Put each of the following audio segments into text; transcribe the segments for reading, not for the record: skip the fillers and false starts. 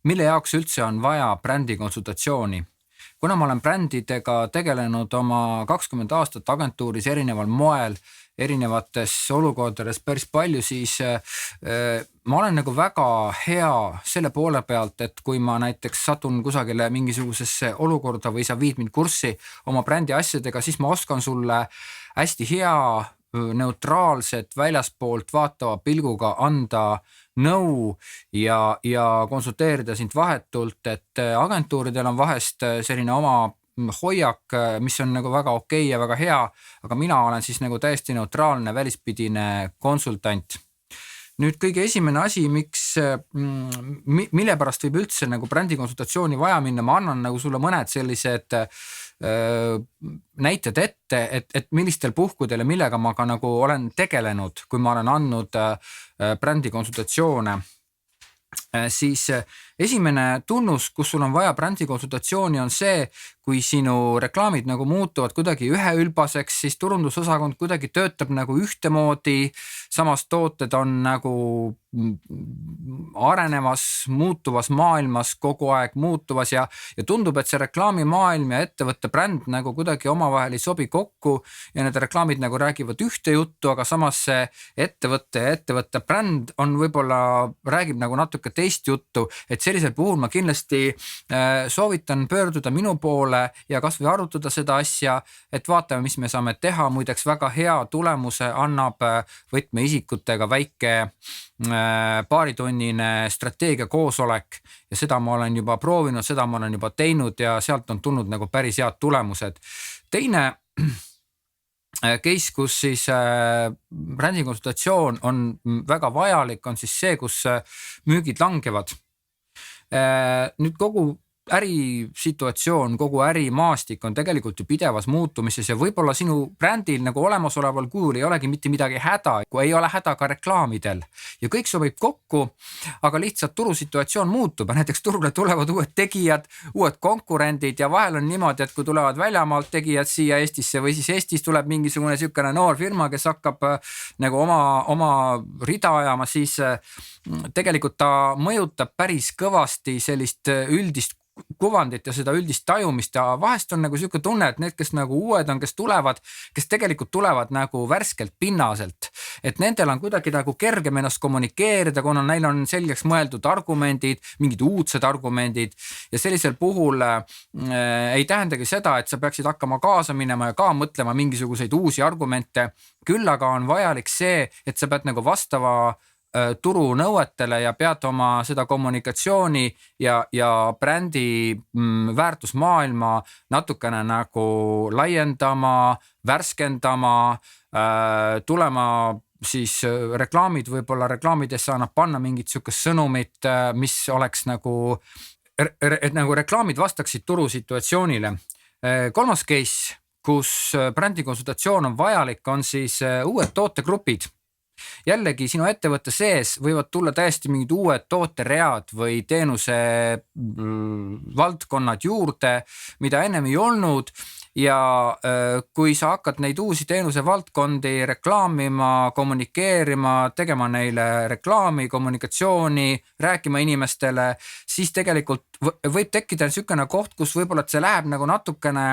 mille jaoks üldse on vaja brändikonsultatsiooni. Kuna ma olen brändidega tegelenud oma 20 aastat agentuuris erineval moel, erinevates olukordades päris palju, siis ma olen nagu väga hea selle poole pealt, et kui ma näiteks satun kusagile mingisugusesse olukorda või sa viid mind kurssi oma brändi asjadega, siis ma oskan sulle hästi hea neutraalset väljaspoolt vaatava pilguga anda nõu ja konsulteerida sind vahetult, et agentuuridel on vahest selline oma hoiak, mis on nagu väga okei ja väga hea, aga mina olen siis nagu täiesti neutraalne välispidine konsultant. Nüüd kõige esimene asi, mille pärast võib üldse nagu brändikonsultatsiooni vaja minna, ma annan nagu sulle mõned sellised näited ette, et millistel puhkudel ja millega ma ka nagu olen tegelenud, kui ma olen andnud brändikonsultatsioone. Siis esimene tunnus, kus sul on vaja brändikonsultatsiooni, on see, kui sinu reklaamid nagu muutuvad kuidagi üheülbaseks, siis turundusosakond kuidagi töötab nagu ühtemoodi, samas tooted on nagu arenevas, muutuvas maailmas kogu aeg muutuvas ja tundub, et see reklaamimaailm ja ettevõtte bränd nagu kuidagi omavahel ei sobi kokku ja need reklaamid nagu räägivad ühte juttu, aga samas see ettevõtte ja ettevõtte bränd on võib-olla räägib nagu natuke teist juttu, et sellisel puhul ma kindlasti soovitan pöörduda minu poole ja kas või arutada seda asja, et vaatame, mis me saame teha. Muideks väga hea tulemuse annab võtmeisikutega väike paaritunnine strateegia koosolek ja seda ma olen juba proovinud, seda ma olen juba teinud ja sealt on tulnud nagu päris head tulemused. Teine case, kus siis brändikonsultatsioon on väga vajalik, on siis see, kus müügid langevad. Nüüd kogu ärisituatsioon, kogu ärimaastik on tegelikult ju pidevas muutumises ja võib-olla sinu brändil nagu olemasoleval kujul ei olegi mitte midagi häda, kui ei ole häda ka reklaamidel ja kõik sobib kokku, aga lihtsalt turusituatsioon muutub ja näiteks turule tulevad uued tegijad, uued konkurendid ja vahel on niimoodi, et kui tulevad väljamaalt tegijad siia Eestisse või siis Eestis tuleb mingisugune sükene noor firma, kes hakkab nagu oma rida ajama, siis tegelikult ta mõjutab päris kõvasti sellist üldist kuvandit ja seda üldist tajumist ja vahest on nagu selline tunne, et need, kes nagu uued on, kes tulevad, kes tegelikult tulevad nagu värskelt pinnaselt, et nendel on kuidagi nagu kergem ennast kommunikeerida, kuna neil on selgeks mõeldud argumendid, mingid uudsed argumendid ja sellisel puhul ei tähendagi seda, et sa peaksid hakkama kaasa minema ja ka mõtlema mingisuguseid uusi argumente, küll aga on vajalik see, et sa pead nagu vastava turu nõuetele ja pead oma seda kommunikatsiooni ja brändi väärtusmaailma natukene nagu laiendama, värskendama, tulema siis reklaamid, võib-olla reklaamidesse annab panna mingit sükest sõnumit, mis oleks nagu, et nagu reklaamid vastaksid turusituatsioonile. Kolmas case, kus brändikonsultatsioon on vajalik, on siis uued tootegrupid. Jällegi sinu ettevõtte sees võivad tulla täiesti mingid uued tooteread või teenuse valdkonnad juurde, mida ennem ei olnud ja kui sa hakkad neid uusi teenuse valdkondi reklaamima, kommunikeerima, tegema neile reklaami, kommunikatsiooni, rääkima inimestele, siis tegelikult võib tekkida niisugune koht, kus võib-olla et see läheb nagu natukene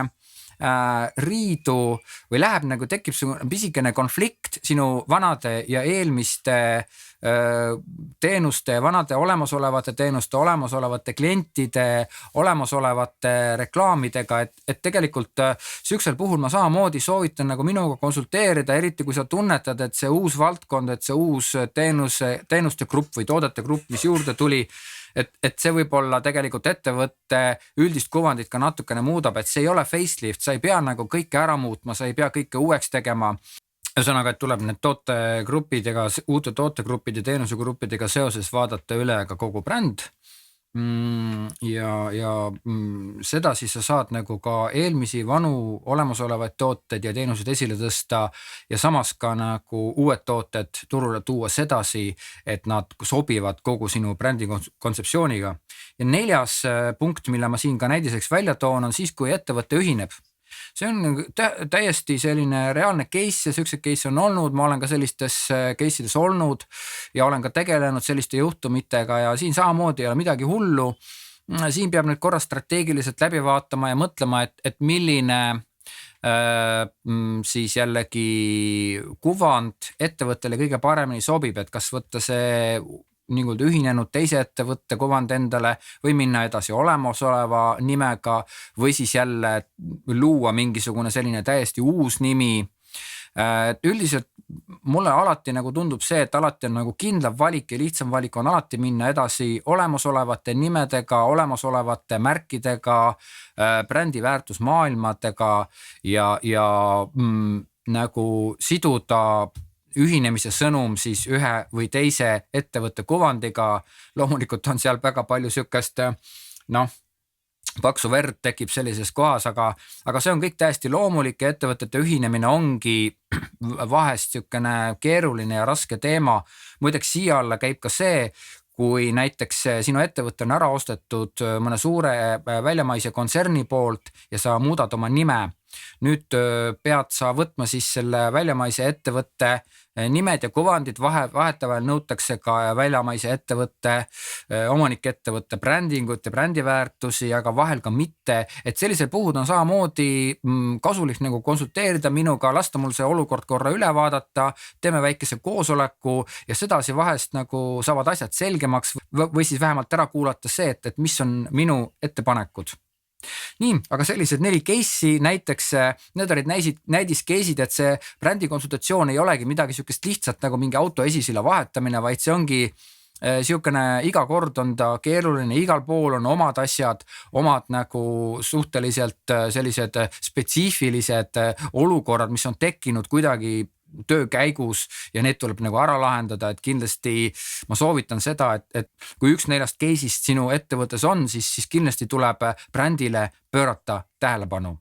riidu või läheb nagu tekib pisikene konflikt sinu vanade ja eelmiste teenuste, vanade olemasolevate teenuste, olemasolevate klientide, olemasolevate reklaamidega, et tegelikult süksel puhul ma samamoodi soovitan nagu minuga konsulteerida, eriti kui sa tunnetad, et see uus valdkond, et see uus teenuste grupp või toodete grupp, mis juurde tuli, et see võib olla tegelikult ettevõtte üldist kuvandit ka natukene muudab, et see ei ole facelift, sa ei pea nagu kõike ära muutma, sa ei pea kõike uueks tegema. Ühesõnaga, et tuleb need tootegruppidega, uute tootegruppide, teenusegruppidega seoses vaadata üle ka kogu bränd. Ja seda siis sa saad nagu ka eelmisi vanu olemasolevaid tooted ja teenused esile tõsta ja samas ka nagu uued tooted turule tuua sedasi, et nad sobivad kogu sinu brändi kontseptsiooniga. Ja 4. punkt, mille ma siin ka näidiseks välja toon, on siis, kui ettevõte ühineb. see on täiesti selline reaalne case ja selliseid case on olnud, ma olen ka sellistes case ides olnud ja olen ka tegelenud selliste juhtumitega ja siin samamoodi ei ole midagi hullu. Siin peab nüüd korra strateegiliselt läbi vaatama ja mõtlema, et milline siis jällegi kuvand ettevõttele kõige paremini sobib, et kas võtta see nii-öelda ühinenud teise ettevõtte kuvand endale või minna edasi olemasoleva nimega või siis jälle luua mingisugune selline täiesti uus nimi. Üldiselt mulle alati nagu tundub see, et alati on nagu kindlam valik ja lihtsam valik on alati minna edasi olemasolevate nimedega, olemasolevate märkidega, brändi väärtusmaailmadega ja nagu siduda ühinemise sõnum siis ühe või teise ettevõtte kuvandiga. Loomulikult on seal väga palju sükest, paksu verd tekib sellises kohas, aga see on kõik täiesti loomulik ja ettevõtete ühinemine ongi vahest sükene keeruline ja raske teema. Muideks siia alla käib ka see, kui näiteks sinu ettevõte on ära ostetud mõne suure väljamaise kontserni poolt ja sa muudad oma nime. Nüüd pead sa võtma siis selle väljamaise ettevõtte nimed ja kuvandid, vahetavahel nõutakse ka väljamaise ettevõtte, omanikettevõtte brändingut ja brändiväärtusi, aga vahel ka mitte. Et sellisel puhul on samamoodi kasulik nagu konsulteerida minuga, lasta mul see olukord korra üle vaadata, teeme väikese koosoleku ja sedasi vahest nagu saavad asjad selgemaks või siis vähemalt ära kuulata see, et mis on minu ettepanekud. Nii, aga sellised 4 case'i näiteks, need olid näidiscase'id, et see brändi konsultatsioon ei olegi midagi sükest lihtsalt nagu mingi auto esisilla vahetamine, vaid see ongi siukene iga kord on ta keeruline, igal pool on omad asjad, omad nagu suhteliselt sellised spetsiifilised olukorrad, mis on tekkinud kuidagi töö käigus ja need tuleb nagu ära lahendada, et kindlasti ma soovitan seda, et kui üks 4 case'ist sinu ettevõttes on, siis kindlasti tuleb brändile pöörata tähelepanu.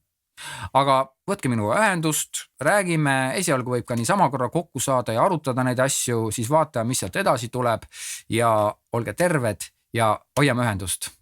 Aga võtke minuga ühendust, räägime, esialgu võib ka niisama korra kokku saada ja arutada neid asju, siis vaatame, mis sealt edasi tuleb ja olge terved ja hoiame ühendust.